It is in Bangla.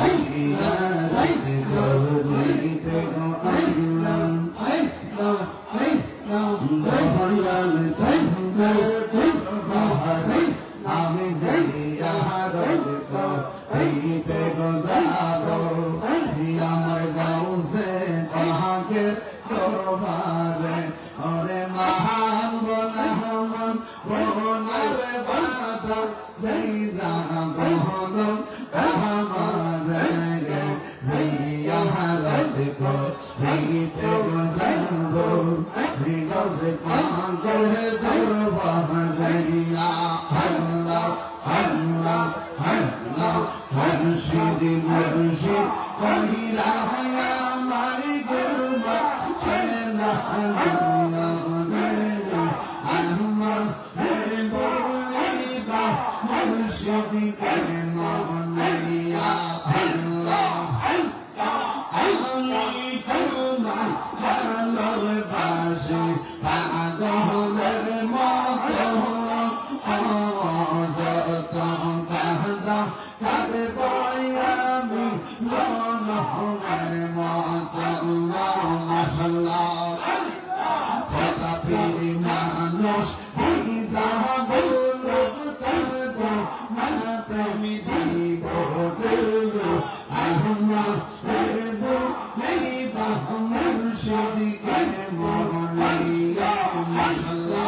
জিয়ারত করিতে গো আইলাম দয়াল চন্দ্র বাহারে আমি জিয়ারত করিতে গো যাব আমার গাউসে পাহাড়ের দরবারে ওরে মহান গোলাম বনার বাদর যেই যাব হলো আমারে জিয়ারত করিতে গো যাব গাউসে পাহাড়ের দরবারে ইয়া আল্লাহ আল্লাহ আল্লাহ মুর্শিদ মুর্শিদ কহিলা আমার গুরুমা না আমার বলিবা মুর্শিদ কে মনিয়া আল্লাহ আমি তোমার ভালোবাসি পাগলের মতো যত কাঁদা কাঁদব আমি মনের মতো মশলা তথাপি মানুষ চাইব না প্রেমী দিব মুর্শিদকে মনিয়া মশলা